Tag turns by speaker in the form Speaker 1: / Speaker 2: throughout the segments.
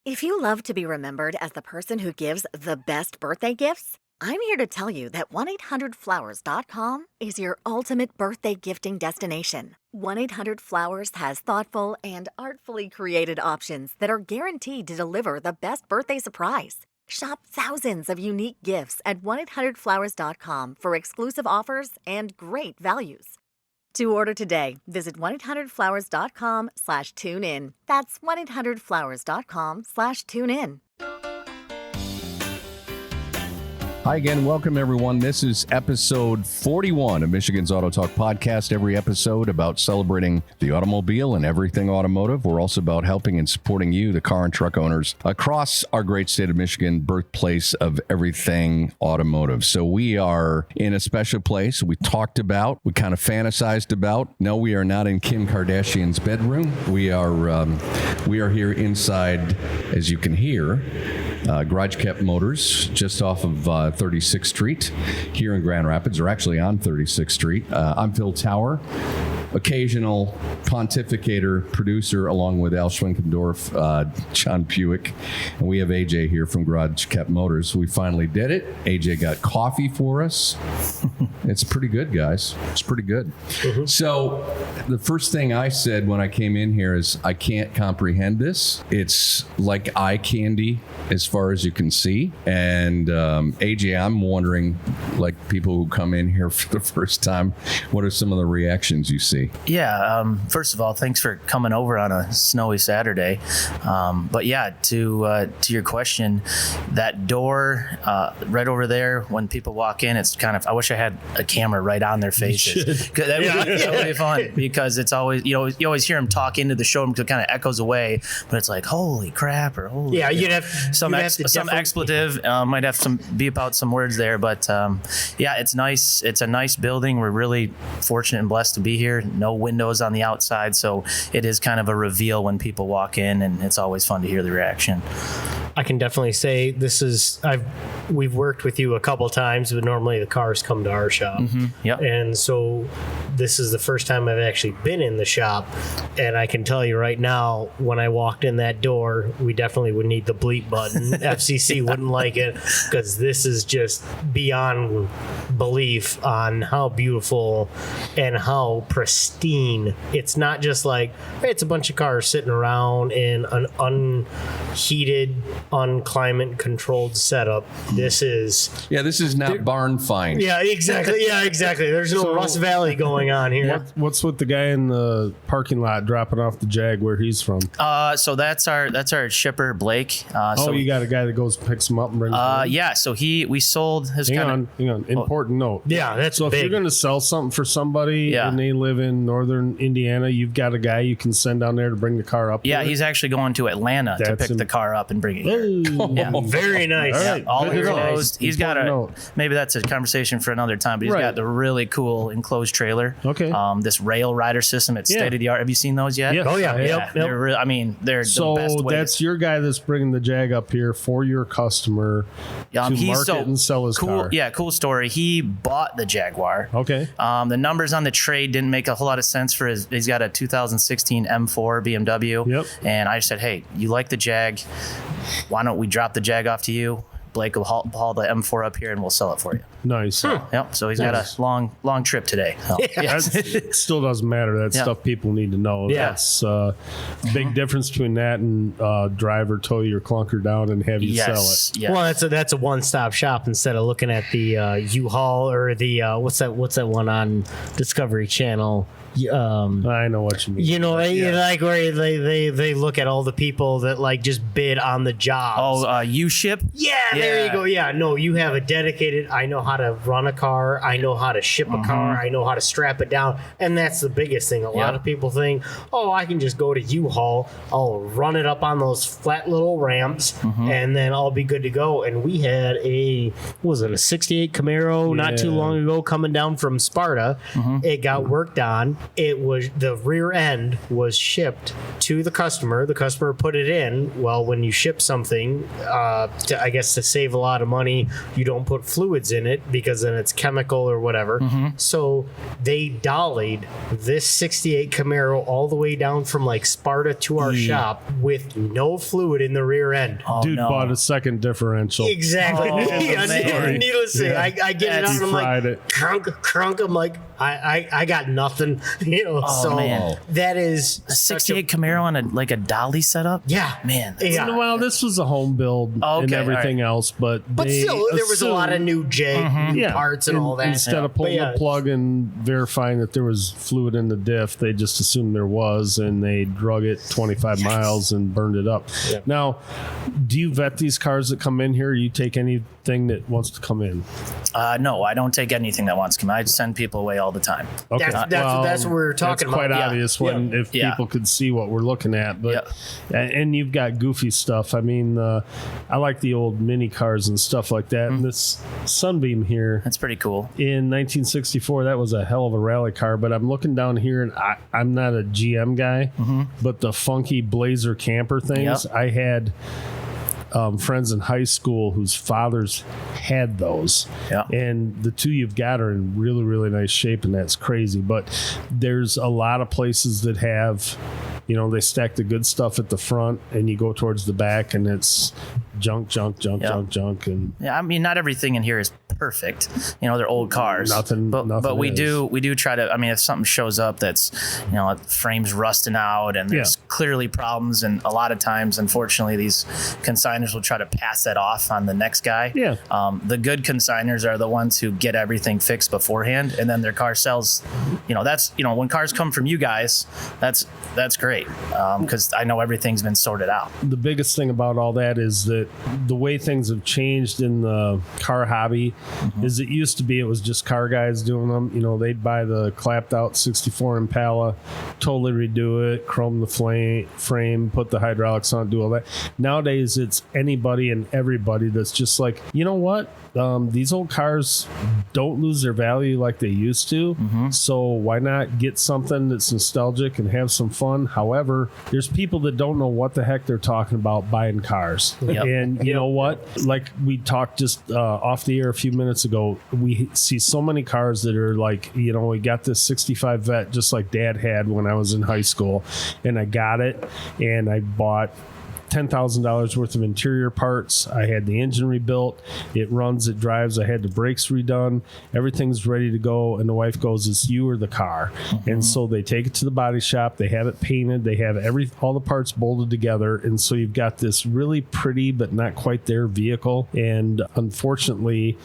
Speaker 1: If you love to be remembered as the person who gives the best birthday gifts, I'm here to tell you that 1-800-Flowers.com is your ultimate birthday gifting destination. 1-800-Flowers has thoughtful and artfully created options that are guaranteed to deliver the best birthday surprise. Shop thousands of unique gifts at 1-800-Flowers.com for exclusive offers and great values. To order today, visit 1-800-Flowers.com/tune-in. That's 1-800-Flowers.com/tune-in.
Speaker 2: Hi again. Welcome, everyone. This is episode 41 of Michigan's AutoTalk Podcast. Every episode about celebrating the automobile and everything automotive. We're also about helping and supporting you, the car and truck owners, across our great state of Michigan, birthplace of everything automotive. So we are in a special place we talked about, we kind of fantasized about. No, we are not in Kim Kardashian's bedroom. We are here inside, as you can hear, Garage Kept Motors, just off of 36th Street here in Grand Rapids, or actually on 36th Street. I'm Phil Tower, occasional pontificator, producer, along with Al Schwinkendorf, John Puhek, and we have AJ here from Garage Kept Motors. We finally did it. AJ got coffee for us. It's pretty good, guys. It's pretty good. Mm-hmm. So the first thing I said when I came in here is, I can't comprehend this. It's like eye candy as far as you can see. And AJ, I'm wondering, like people who come in here for the first time, what are some of the reactions you see?
Speaker 3: Yeah, first of all, thanks for coming over on a snowy Saturday. But yeah, to your question, that door right over there, when people walk in, it's kind of, I wish I had a camera right on their faces. That would be fun, because it's always, you always hear them talk into the showroom because it kind of echoes away, but it's like, holy crap, or holy.
Speaker 4: Yeah, you'd have
Speaker 3: some expletive, might have some beep out some words there, but yeah, it's nice. It's a nice building. We're really fortunate and blessed to be here. No windows on the outside, so it is kind of a reveal when people walk in, and it's always fun to hear the reaction.
Speaker 4: I can definitely say we've worked with you a couple times, but normally the cars come to our shop.
Speaker 3: Mm-hmm. Yep.
Speaker 4: And so this is the first time I've actually been in the shop, and I can tell you right now, when I walked in that door, we definitely would need the bleep button. FCC wouldn't like it, because this is just beyond belief on how beautiful and how pristine. It's not just like, hey, it's a bunch of cars sitting around in an unheated, unclimate controlled setup. This is
Speaker 2: not barn find.
Speaker 4: Yeah, exactly. There's no Rust Valley going on here.
Speaker 5: What's with the guy in the parking lot dropping off the Jag, where he's from?
Speaker 3: So that's our shipper, Blake.
Speaker 5: You got a guy that goes picks him up and brings him in?
Speaker 3: Yeah, so we sold his
Speaker 5: Hang on. Important note.
Speaker 4: Yeah, that's
Speaker 5: so
Speaker 4: big.
Speaker 5: If you're going to sell something for somebody and they live in northern Indiana, you've got a guy you can send down there to bring the car up.
Speaker 3: Yeah, he's actually going to Atlanta to pick the car up and bring it here.
Speaker 4: Yeah. Very nice.
Speaker 5: All right.
Speaker 3: All enclosed. He's got maybe that's a conversation for another time, but he's got the really cool enclosed trailer.
Speaker 5: Okay.
Speaker 3: This rail rider system. It's state of the art. Have you seen those yet?
Speaker 4: Yeah. Oh yeah. Yep.
Speaker 3: They're
Speaker 5: so
Speaker 3: the best way.
Speaker 5: That's your guy that's bringing the Jag up here for your customer to market and sell his car.
Speaker 3: Yeah, cool story. He bought the Jaguar.
Speaker 5: Okay.
Speaker 3: The numbers on the trade didn't make a whole lot of sense for he's got a 2016 M4 BMW.
Speaker 5: Yep.
Speaker 3: And I just said, hey, you like the Jag? Why don't we drop the Jag off to you? Blake will haul the M4 up here and we'll sell it for you.
Speaker 5: Nice.
Speaker 3: Yep. So he's got a long trip today. So,
Speaker 5: It still doesn't matter. That's stuff people need to know.
Speaker 4: Yeah.
Speaker 5: That's a big difference between that and drive or tow your clunker down and have you sell it.
Speaker 3: Yes.
Speaker 4: Well, that's a one-stop shop instead of looking at the U-Haul or the what's that one on Discovery Channel.
Speaker 5: I know what you mean.
Speaker 4: Like where they look at all the people that like just bid on the jobs.
Speaker 3: U-Ship?
Speaker 4: Yeah, there you go. Yeah, no, you have a dedicated, I know how to run a car, I know how to ship a car, I know how to strap it down, and that's the biggest thing. A lot of people think, I can just go to U-Haul, I'll run it up on those flat little ramps, and then I'll be good to go. And we had a 68 Camaro not too long ago coming down from Sparta. It got worked on. It was, the rear end was shipped to the customer. The customer put it in. Well, when you ship something, to save a lot of money. You don't put fluids in it because then it's chemical or whatever. So they dollied this 68 Camaro all the way down from like Sparta to our shop with no fluid in the rear end.
Speaker 5: Dude bought a second differential.
Speaker 4: Exactly. Needless to say, I get it out and I'm like, crunk. I'm like, I got nothing. That is
Speaker 3: a 68 Camaro on a dolly setup.
Speaker 4: Yeah,
Speaker 3: man.
Speaker 4: Yeah.
Speaker 5: Well, this was a home build and everything else, but
Speaker 4: still, there was a lot of new parts and all that.
Speaker 5: Instead of pulling the plug and verifying that there was fluid in the diff, they just assumed there was, and they drug it 25 miles and burned it up. Yeah. Now, do you vet these cars that come in here? You take anything that wants to come in?
Speaker 3: No, I don't take anything that wants to come in. I send people away all the time.
Speaker 4: Okay. That's what we're talking about.
Speaker 5: It's quite obvious if people could see what we're looking at. But and you've got goofy stuff. I mean, I like the old mini cars and stuff like that. And this Sunbeam here,
Speaker 3: that's pretty cool.
Speaker 5: In 1964, that was a hell of a rally car. But I'm looking down here, and I'm not a GM guy, but the funky Blazer camper things, I had friends in high school whose fathers had those. Yeah. And the two you've got are in really, really nice shape, and that's crazy. But there's a lot of places that have, they stack the good stuff at the front, and you go towards the back, and it's junk. And
Speaker 3: I mean, not everything in here is perfect. They're old cars.
Speaker 5: Nothing.
Speaker 3: But we do try to. I mean, if something shows up that's, frame's rusting out and there's clearly problems, and a lot of times, unfortunately, these consigners will try to pass that off on the next guy. Yeah. The good consigners are the ones who get everything fixed beforehand, and then their car sells. That's when cars come from you guys, that's great, because I know everything's been sorted out.
Speaker 5: The biggest thing about all that is that the way things have changed in the car hobby is it used to be it was just car guys doing them. They'd buy the clapped out 64 Impala, totally redo it, chrome the frame, put the hydraulics on, do all that. Nowadays, it's anybody and everybody that's just like, you know what? These old cars don't lose their value like they used to. So why not get something that's nostalgic and have some fun? However, there's people that don't know what the heck they're talking about buying cars. And you know what? Like we talked just off the air a few minutes ago, we see so many cars that are like, we got this 65 Vet just like Dad had when I was in high school, and I got it, and I bought $10,000 worth of interior parts. I had the engine rebuilt. It runs, it drives. I had the brakes redone. Everything's ready to go. And the wife goes, "It's you or the car." And so they take it to the body shop. They have it painted. They have all the parts bolted together. And so you've got this really pretty, but not quite there vehicle. And unfortunately,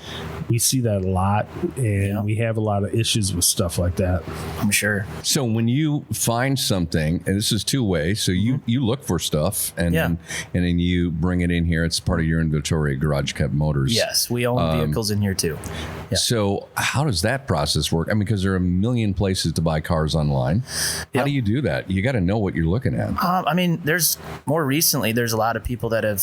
Speaker 5: we see that a lot. And we have a lot of issues with stuff like that.
Speaker 3: I'm sure.
Speaker 2: So when you find something, and this is two ways, so you look for stuff and then you bring it in here. It's part of your inventory, Garage Kept Motors.
Speaker 3: Yes, we own vehicles in here too. Yeah.
Speaker 2: So how does that process work? I mean, because there are a million places to buy cars online. How do you do that? You got to know what you're looking at.
Speaker 3: I mean, there's a lot of people that have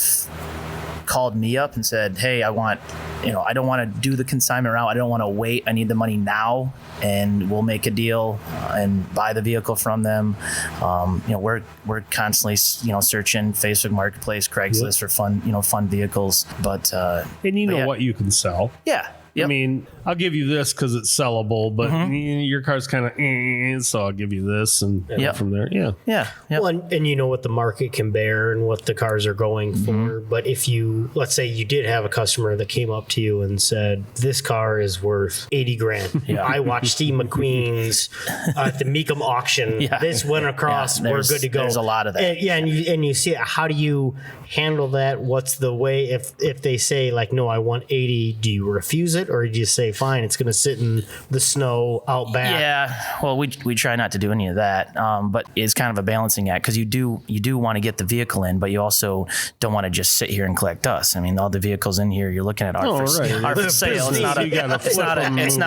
Speaker 3: called me up and said, "Hey, I don't want to do the consignment route. I don't want to wait. I need the money now, and we'll make a deal and buy the vehicle from them." We're constantly searching Facebook Marketplace, Craigslist for fun vehicles. But
Speaker 5: and what you can sell.
Speaker 3: Yeah. Yep.
Speaker 5: I mean, I'll give you this because it's sellable, but your car's kind of, so I'll give you this, and from there,
Speaker 3: yeah.
Speaker 4: Well, and you know what the market can bear and what the cars are going for. But if let's say you did have a customer that came up to you and said, "This car is worth $80,000. I watched Steve McQueen's at the Mecum auction. This went across. We're good to go."
Speaker 3: There's a lot of that.
Speaker 4: And you see it. How do you handle that? What's the way if they say like, "No, I want 80," do you refuse it? Or do you say, fine, it's going to sit in the snow out back?
Speaker 3: Yeah, well, we try not to do any of that, but it's kind of a balancing act because you do want to get the vehicle in, but you also don't want to just sit here and collect dust. I mean, all the vehicles in here you're looking at are for sale. It's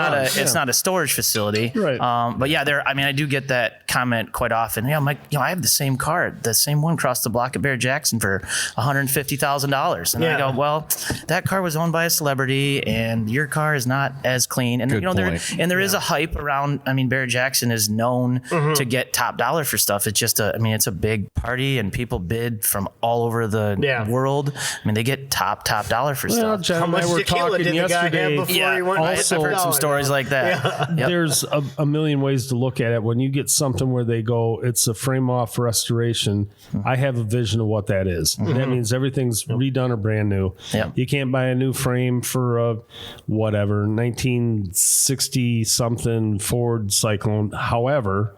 Speaker 3: not a storage facility. Right. But I do get that comment quite often. Yeah, I'm like, I have the same car, the same one across the block at Bear Jackson for $150,000, and I go, well, that car was owned by a celebrity, and you're your car is not as clean. And
Speaker 2: Good
Speaker 3: there is a hype around. I mean, Barrett Jackson is known to get top dollar for stuff. It's just it's a big party, and people bid from all over the world. I mean, they get top dollar for stuff.
Speaker 5: John
Speaker 4: How
Speaker 5: and
Speaker 4: much
Speaker 5: I were
Speaker 4: tequila
Speaker 5: talking
Speaker 4: did the guy
Speaker 5: yesterday.
Speaker 4: have before he went?
Speaker 3: I've heard some stories like that. Yep.
Speaker 5: There's a million ways to look at it. When you get something where they go, it's a frame off restoration, I have a vision of what that is. That means everything's redone or brand new.
Speaker 3: Yep.
Speaker 5: You can't buy a new frame for a 1960 something Ford Cyclone. However,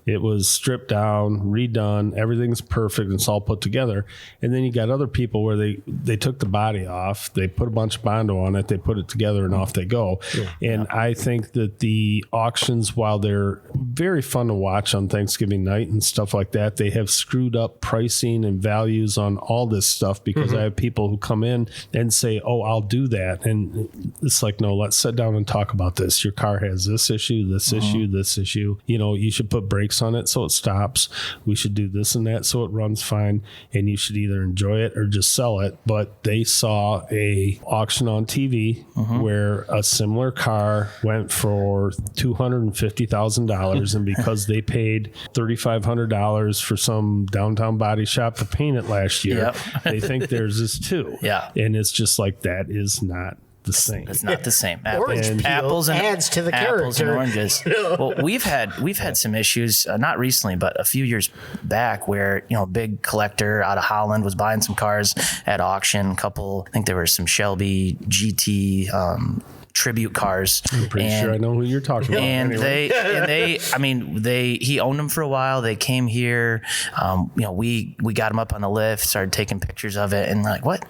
Speaker 5: it was stripped down, redone, everything's perfect, it's all put together. And then you got other people where they took the body off, they put a bunch of Bondo on it, they put it together, and off they go. And I think that the auctions, while they're very fun to watch on Thanksgiving night and stuff like that, they have screwed up pricing and values on all this stuff, because I have people who come in and say, oh, I'll do that. And it's like, no, let's sit down and talk about this. Your car has this issue, this issue, this issue. You should put brakes on it so it stops. We should do this and that so it runs fine, and you should either enjoy it or just sell it. But they saw a auction on TV where a similar car went for $250,000, and because they paid $3,500 for some downtown body shop to paint it last year, they think theirs is too. And it's just like, that is not the same.
Speaker 3: It's not the same.
Speaker 4: Apples and adds to the
Speaker 3: apples
Speaker 4: character.
Speaker 3: and oranges. Well, we've had some issues, not recently, but a few years back, where a big collector out of Holland was buying some cars at auction. I think there were some Shelby GT tribute cars.
Speaker 5: I'm pretty sure I know who you're talking about.
Speaker 3: And
Speaker 5: anyway.
Speaker 3: he owned them for a while. They came here. We got them up on the lift, started taking pictures of it, and like, what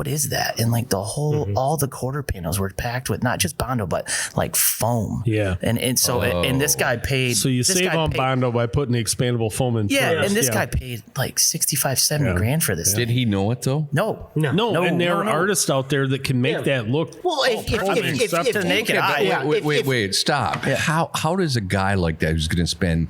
Speaker 3: is that? And like the whole, all the quarter panels were packed with not just Bondo, but like foam.
Speaker 5: Yeah.
Speaker 3: And so, and this guy paid.
Speaker 5: So you save on Bondo by putting the expandable foam in first.
Speaker 3: And this guy paid like 65, 70 grand for this.
Speaker 2: Did he know it though?
Speaker 3: No.
Speaker 5: And there are artists out there that can make that look.
Speaker 4: Well, if
Speaker 3: to the naked eye.
Speaker 2: Wait, stop. How does a guy like that, who's going to spend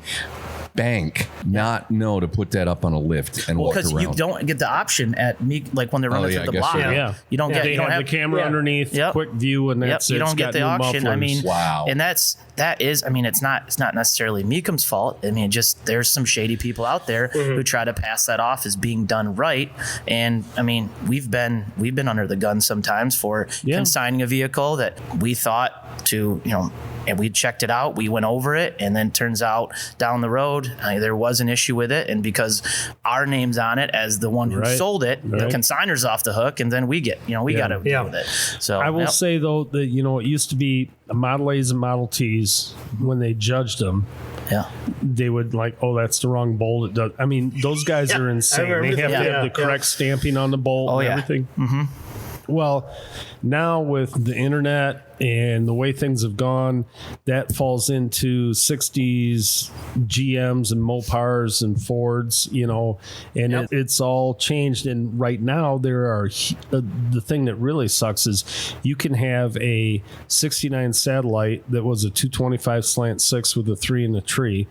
Speaker 2: bank, not know to put that up on a lift and walk around?
Speaker 3: Because you don't get the option at me, like when they're running through the block.
Speaker 5: So.
Speaker 3: You don't get.
Speaker 5: They
Speaker 3: You don't
Speaker 5: have the camera underneath, quick view, and that's it.
Speaker 3: You don't get the auction.
Speaker 5: Mufflers.
Speaker 3: I mean,
Speaker 2: wow.
Speaker 3: And that is. I mean, it's not necessarily Meekum's fault. I mean, just there's some shady people out there who try to pass that off as being done right. And I mean, we've been under the gun sometimes for consigning a vehicle that we thought to, and we checked it out, we went over it, and then turns out down the road there was an issue with it, and because our name's on it as the one who sold it, the consigner's off the hook, and then we get we got to deal with it. So
Speaker 5: I will say though that it used to be Model A's and Model T's, when they judged them, they would like, oh, that's the wrong bolt. It does. I mean, those guys are insane. They have to have the correct stamping on the bolt and everything. Well, now with the internet and the way things have gone, that falls into 60s GMs and Mopars and Fords, and it's all changed. And right now the thing that really sucks is you can have a 69 Satellite that was a 225 slant 6 with a 3 in the tree.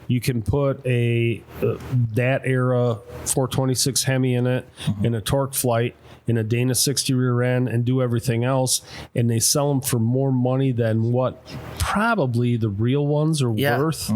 Speaker 5: You can put that era 426 Hemi in it and a Torque Flight in a Dana 60 rear end and do everything else, and they sell them for more money than what probably the real ones are worth.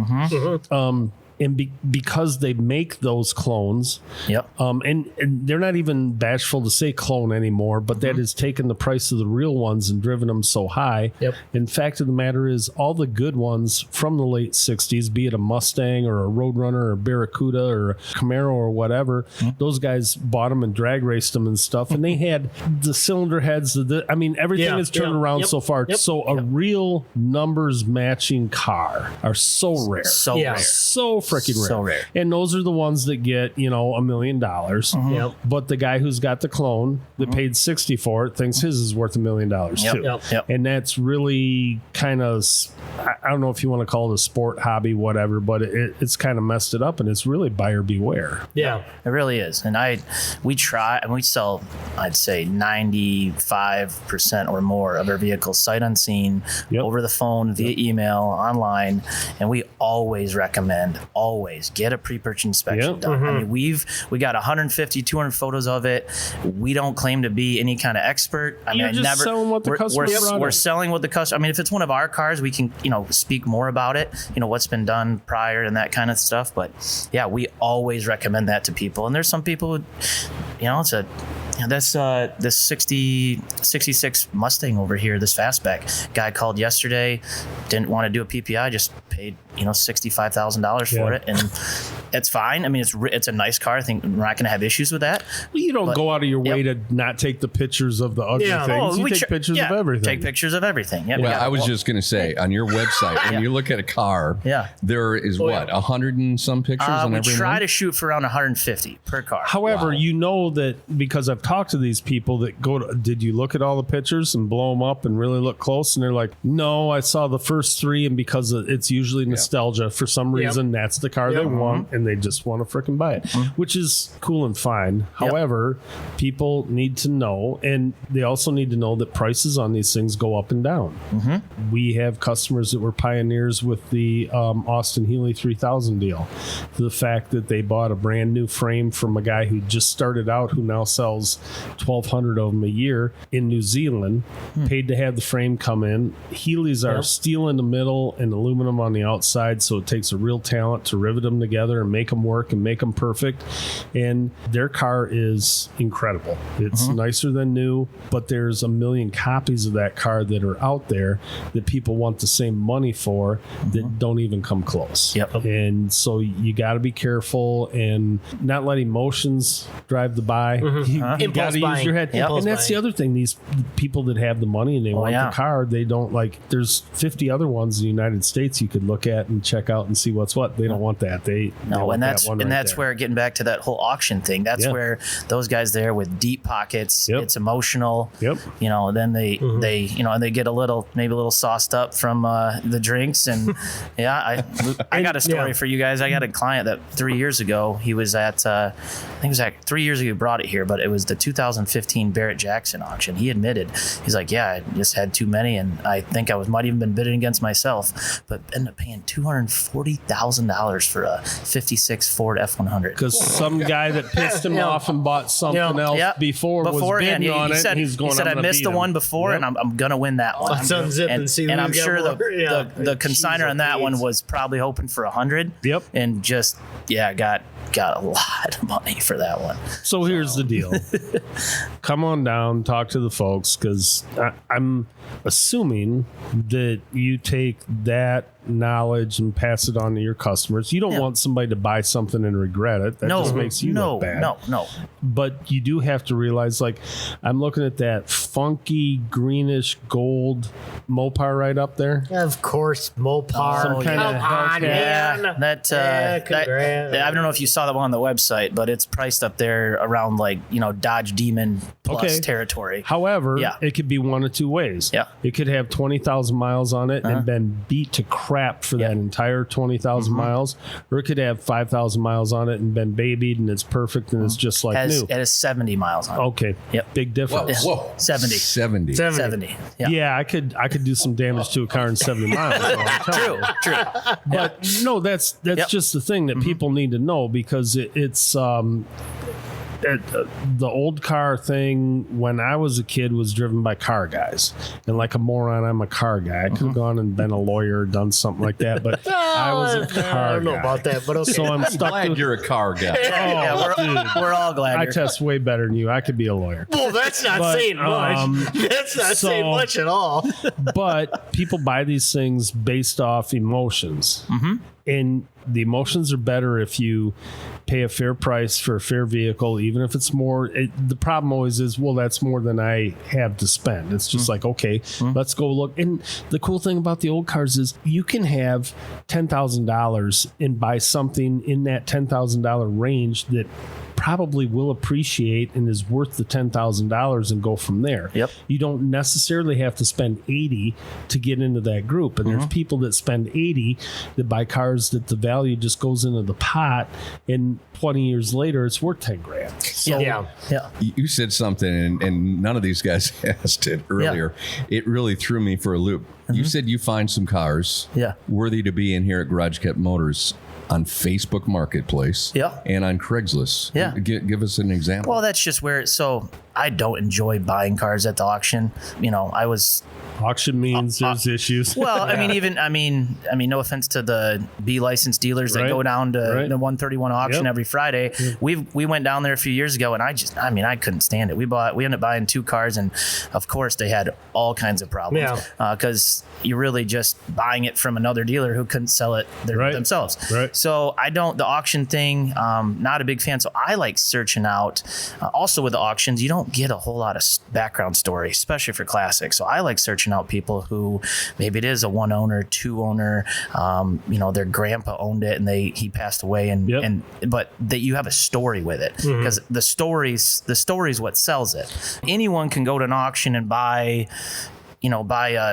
Speaker 5: And because they make those clones, and they're not even bashful to say clone anymore, but that has taken the price of the real ones and driven them so high. And fact of the matter is, all the good ones from the late 60s, be it a Mustang or a Roadrunner or a Barracuda or a Camaro or whatever, those guys bought them and drag raced them and stuff, and they had the cylinder heads. Everything has turned around so far. So a real numbers matching car are so rare. So freaking rare.
Speaker 3: So rare.
Speaker 5: And those are the ones that get, $1 million. But the guy who's got the clone that paid 60 for it thinks his is worth $1 million too. And that's really kind of, I don't know if you want to call it a sport hobby, whatever, but it's kind of messed it up, and it's really buyer beware.
Speaker 3: It really is. And we try, and we sell, I'd say 95% or more of our vehicles sight unseen, over the phone, via email, online, and we always recommend always get a pre-purchase inspection done. I mean, we got 150, 200 photos of it. We don't claim to be any kind of expert. I mean,
Speaker 5: You're just selling what the customer brought
Speaker 3: we're
Speaker 5: in.
Speaker 3: selling what the customer. I mean, if it's one of our cars, we can, speak more about it, what's been done prior and that kind of stuff. But yeah, we always recommend that to people. And there's some people who, that's this 66 Mustang over here, this fastback guy called yesterday, didn't want to do a PPI, just paid $65,000 for it, and it's fine. I mean, it's a nice car. I think we're not going to have issues with that.
Speaker 5: Well, you don't go out of your way to not take the pictures of the ugly things. You take pictures of everything.
Speaker 3: Take pictures of everything. Yeah.
Speaker 2: Well, I was just going to say, on your website, when you look at a car, there is 100 and some pictures on every one?
Speaker 3: We try to shoot for around 150 per car.
Speaker 5: However, you know that because I've talked to these people that did you look at all the pictures and blow them up and really look close? And they're like, no, I saw the first three, and because it's usually nostalgia for some reason, that's the car they want, and they just want to frickin' buy it, which is cool and fine. However, people need to know, and they also need to know that prices on these things go up and down. We have customers that were pioneers with the Austin Healey 3000 deal. The fact that they bought a brand new frame from a guy who just started out, who now sells 1,200 of them a year in New Zealand, paid to have the frame come in. Healey's are steel in the middle and aluminum on the outside, so it takes a real talent to rivet them together and make them work and make them perfect. And their car is incredible. It's nicer than new, but there's a million copies of that car that are out there that people want the same money for that don't even come close. And so you got to be careful and not let emotions drive the buy. You got to use your head. And that's the other thing. These people that have the money and they want the car, they don't there's 50 other ones in the United States you could look at and check out and see what's what. They don't want that.
Speaker 3: That's where, getting back to that whole auction thing, that's where those guys there with deep pockets, it's emotional. Then they get maybe a little sauced up from the drinks. And I got a story for you guys. I got a client that 3 years ago, he was at, I think it was 3 years ago he brought it here, but it was the 2015 Barrett Jackson auction. He admitted, he's like, I just had too many, and I think I might even been bidding against myself, but ended up paying $240,000 for a 56 Ford F100.
Speaker 5: Because some guy that pissed him off and bought something else before was bidding on it.
Speaker 3: He said, I missed the one before, and I'm going to win that one.
Speaker 4: Let's unzip and see.
Speaker 3: And I'm sure the consignor on that one was probably hoping for 100. And just got a lot of money for that one.
Speaker 5: So here's the deal. Come on down, talk to the folks, because I'm assuming that you take that knowledge and pass it on to your customers. You don't want somebody to buy something and regret it. That just makes you look bad.
Speaker 3: No.
Speaker 5: But you do have to realize, I'm looking at that funky greenish gold Mopar right up there.
Speaker 4: Of course, Mopar.
Speaker 5: Some kind of
Speaker 3: Hellcat. I don't know if you saw that one on the website, but it's priced up there around Dodge Demon plus territory.
Speaker 5: However, it could be one of two ways. It could have 20,000 miles on it and been beat to crap for that entire 20,000 miles, or it could have 5,000 miles on it and been babied and it's perfect and it's just new.
Speaker 3: It has 70 miles on it.
Speaker 5: Okay. Big difference.
Speaker 2: Whoa.
Speaker 3: 70.
Speaker 5: Yeah, I could do some damage to a car in 70 miles.
Speaker 3: True.
Speaker 5: But no, that's just the thing that people need to know, because it's the old car thing when I was a kid was driven by car guys, and like a moron, I'm a car guy. I could have gone and been a lawyer, done something like that, but I was a car guy.
Speaker 4: I don't know about that, but okay.
Speaker 5: So I'm stuck.
Speaker 2: Glad you're a car guy.
Speaker 3: We're all glad.
Speaker 5: I test way better than you. I could be a lawyer.
Speaker 4: Well, that's not saying much. That's not saying much at all.
Speaker 5: But people buy these things based off emotions, and the emotions are better if you pay a fair price for a fair vehicle, even if it's more. The problem always is, well, that's more than I have to spend. It's just okay, let's go look. And the cool thing about the old cars is you can have $10,000 and buy something in that $10,000 range that probably will appreciate and is worth the $10,000 and go from there. You don't necessarily have to spend 80 to get into that group. And there's people that spend 80 that buy cars that the value just goes into the pot, and 20 years later it's worth 10 grand. So,
Speaker 2: You said something, and none of these guys asked it earlier. It really threw me for a loop. You said you find some cars worthy to be in here at Garage Kept Motors. on Facebook Marketplace
Speaker 3: Yeah.
Speaker 2: and on Craigslist.
Speaker 3: Yeah.
Speaker 2: Give us an example.
Speaker 3: Well, that's just where so I don't enjoy buying cars at the auction. I was
Speaker 5: Auction means there's issues.
Speaker 3: well, I mean, no offense to the B licensed dealers that
Speaker 5: Right.
Speaker 3: go down to
Speaker 5: Right.
Speaker 3: the 131 auction
Speaker 5: Yep.
Speaker 3: every Friday. We went down there a few years ago, and I couldn't stand it. We ended up buying 2 cars, and of course they had all kinds of problems. Because you're really just buying it from another dealer who couldn't sell it
Speaker 5: Right.
Speaker 3: themselves.
Speaker 5: Right.
Speaker 3: So the auction thing, not a big fan. So I like searching out. Also with the auctions, you don't get a whole lot of background story, especially for classics. So I like searching out people who maybe it is a 1 owner, 2 owner, their grandpa owned it and he passed away but that you have a story with it, because the story's what sells it. Anyone can go to an auction and buy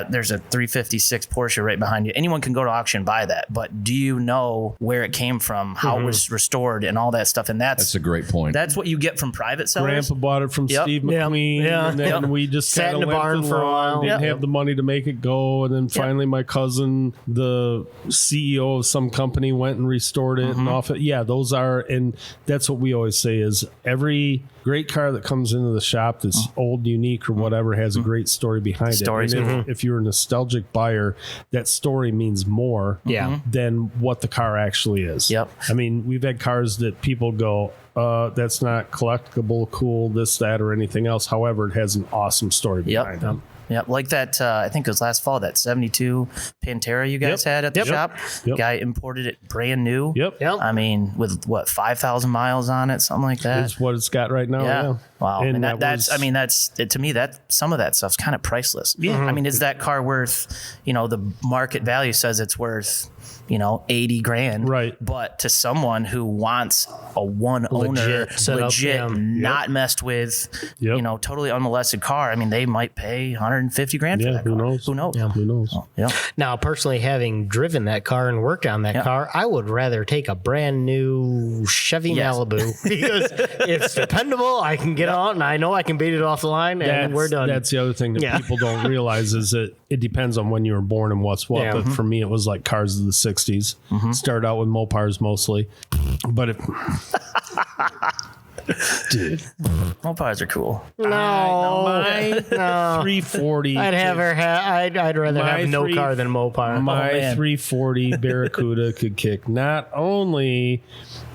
Speaker 3: there's a 356 Porsche right behind you. Anyone can go to auction and buy that, but do you know where it came from, how it was restored, and all that stuff? And
Speaker 2: that's a great point.
Speaker 3: That's what you get from private sellers.
Speaker 5: Grandpa bought it from Steve McQueen, and then we just
Speaker 4: sat in the barn for a while.
Speaker 5: Didn't have the money to make it go, and then finally my cousin, the CEO of some company, went and restored it and off it. Yeah, those are, and that's what we always say is every great car that comes into the shop that's old, unique, or whatever has a great story behind it. And if you're a nostalgic buyer, that story means more than what the car actually is.
Speaker 3: Yep.
Speaker 5: I mean, we've had cars that people go, that's not collectible, cool, this, that, or anything else. However, it has an awesome story behind it.
Speaker 3: Yeah, like that, I think it was last fall, that 72 Pantera you guys had at the shop. Guy imported it brand new.
Speaker 5: Yep.
Speaker 3: I mean, with 5,000 miles on it, something like that.
Speaker 5: It's what it's got right now. Yeah.
Speaker 3: Wow.
Speaker 5: And
Speaker 3: that's to me, that some of that stuff's kind of priceless. Yeah. I mean, is that car worth, the market value says it's worth, 80 grand.
Speaker 5: Right.
Speaker 3: But to someone who wants a one owner, legit, not messed with, totally unmolested car, I mean, they might pay 150 grand for that car.
Speaker 5: Who knows?
Speaker 3: Who knows?
Speaker 5: Yeah. Who knows?
Speaker 3: Oh, yeah.
Speaker 4: Now, personally, having driven that car and worked on that car, I would rather take a brand new Chevy Malibu because it's dependable. I can get on, and I know I can beat it off the line, and we're done.
Speaker 5: That's the other thing that people don't realize is that it depends on when you were born and what's what. But for me, it was like cars of the 60s. Started out with Mopars mostly. But if... Dude,
Speaker 3: Mopars are cool.
Speaker 4: No.
Speaker 5: 340.
Speaker 4: I'd rather have no car than a Mopar.
Speaker 5: My 340 Barracuda could kick not only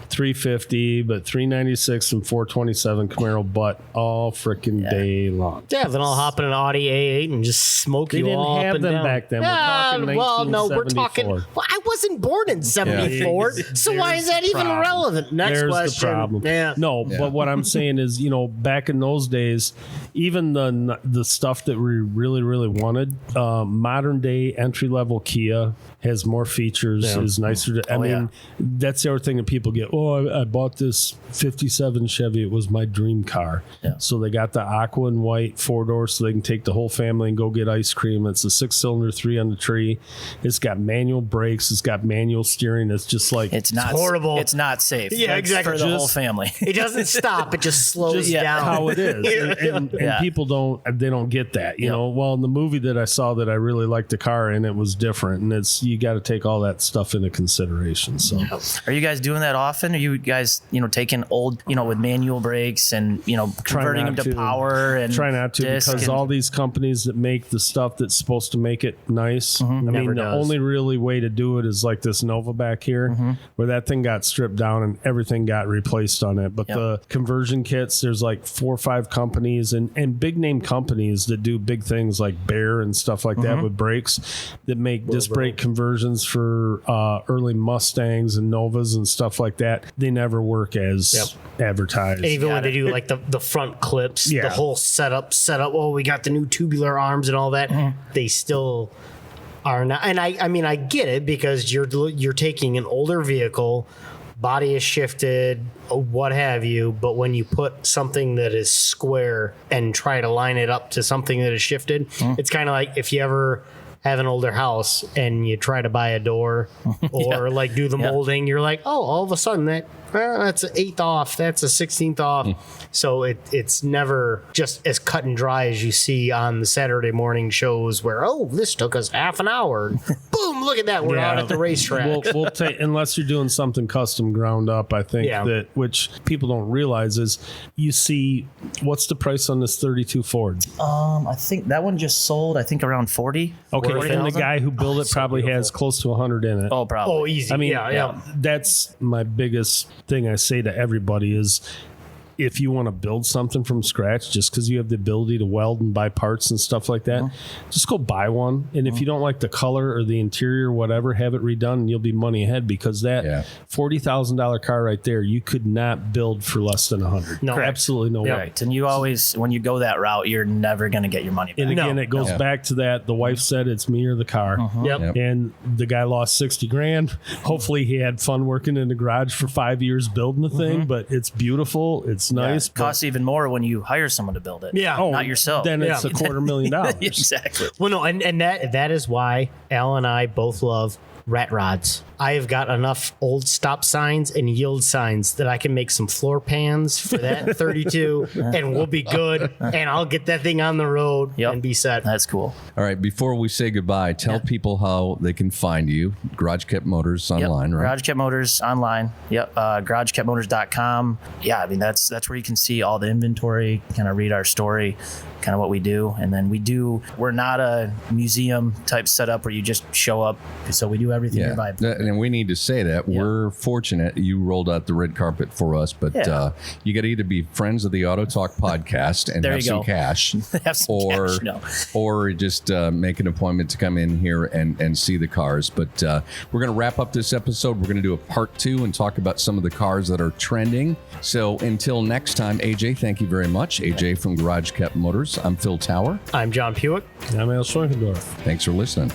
Speaker 5: 350, but 396 and 427 Camaro butt all freaking day long.
Speaker 4: Yeah, then I'll hop in an Audi A8 and just smoke you all up and down.
Speaker 5: They didn't have them back then. We're talking
Speaker 4: well, no, we're
Speaker 5: 1974.
Speaker 4: talking. Well, I wasn't born in '74, so why is that even relevant? Next
Speaker 5: There's
Speaker 4: question.
Speaker 5: the problem.
Speaker 4: Yeah.
Speaker 5: No, but what I'm saying is, back in those days, even the stuff that we really, really wanted, modern day entry level Kia has more features, is nicer. I mean, that's the other thing that people get. Oh, I bought this 57 Chevy. It was my dream car. Yeah. So they got the aqua and white 4-door so they can take the whole family and go get ice cream. It's a 6-cylinder, 3 on the tree. It's got manual brakes. It's got manual steering. It's just like...
Speaker 3: It's not
Speaker 4: horrible.
Speaker 3: It's not safe.
Speaker 4: Yeah, exactly.
Speaker 3: For the whole family.
Speaker 4: It doesn't stop. It just slows down.
Speaker 5: How it is. And people don't get that. You know, well, in the movie that I saw that I really liked the car in, it was different. And you got to take all that stuff into consideration. So,
Speaker 3: are you guys doing that often? Are you guys, taking old, with manual brakes and, converting them to power and
Speaker 5: try not to, because all these companies that make the stuff that's supposed to make it nice. I mean, the only really way to do it is like this Nova back here, where that thing got stripped down and everything got replaced on it. But the conversion kits, there's like 4 or 5 companies and big name companies that do big things like Bear and stuff like that with brakes that make disc brake conversions for early Mustangs and Novas and stuff like that. They never work as advertised.
Speaker 4: And even when they do like the front clips, the whole setup. Oh, we got the new tubular arms and all that. They still are not. And I mean, I get it because you're taking an older vehicle, body is shifted, what have you. But when you put something that is square and try to line it up to something that is shifted, it's kind of like if you ever have an older house and you try to buy a door or like do the molding, you're like, oh, all of a sudden that that's an 8th off. That's a 16th off. So it's never just as cut and dry as you see on the Saturday morning shows where, this took us half an hour. Boom, look at that. We're out at the racetrack.
Speaker 5: We'll take, unless you're doing something custom ground up, I think that, which people don't realize is you see, what's the price on this 32 Ford?
Speaker 3: I think that one just sold, I think around 40.
Speaker 5: Okay,
Speaker 3: 40,
Speaker 5: and the guy who built it probably has close to 100 in it.
Speaker 3: Oh, probably.
Speaker 4: Oh, easy.
Speaker 5: I mean,
Speaker 4: yeah.
Speaker 5: That's my biggest thing I say to everybody is, if you want to build something from scratch, just because you have the ability to weld and buy parts and stuff like that, just go buy one. And if you don't like the color or the interior or whatever, have it redone and you'll be money ahead, because that $40,000 car right there, you could not build for less than 100.
Speaker 4: No.
Speaker 5: Absolutely no way.
Speaker 3: Right. And you always, when you go that route, you're never going to get your money back.
Speaker 5: And again, it goes back to that. The wife said it's me or the car.
Speaker 4: Yep.
Speaker 5: And the guy lost $60,000. Hopefully he had fun working in the garage for 5 years building the thing, but it's beautiful. It's nice.
Speaker 3: It costs even more when you hire someone to build it.
Speaker 4: Yeah.
Speaker 3: Not yourself.
Speaker 5: Then it's $250,000.
Speaker 3: Exactly.
Speaker 4: Well, no, and that is why Al and I both love rat rods. I have got enough old stop signs and yield signs that I can make some floor pans for that 32 and we'll be good. And I'll get that thing on the road and be set.
Speaker 3: That's cool.
Speaker 2: All right, before we say goodbye, tell people how they can find you. Garage Kept Motors online, right?
Speaker 3: Garage Kept Motors online. Yep. GarageKeptMotors.com. Yeah, I mean, that's where you can see all the inventory, kind of read our story, kind of what we do. And then we're not a museum type setup where you just show up. So we do everything nearby.
Speaker 2: And we need to say that we're fortunate you rolled out the red carpet for us, but you got to either be friends of the AutoTalk podcast and have some cash, or just make an appointment to come in here and see the cars. But we're going to wrap up this episode. We're going to do a part 2 and talk about some of the cars that are trending. So until next time, AJ, thank you very much. AJ from Garage Kept Motors. I'm Phil Tower.
Speaker 4: I'm John Puhek.
Speaker 5: I'm Al Schwinkendorf.
Speaker 2: Thanks for listening.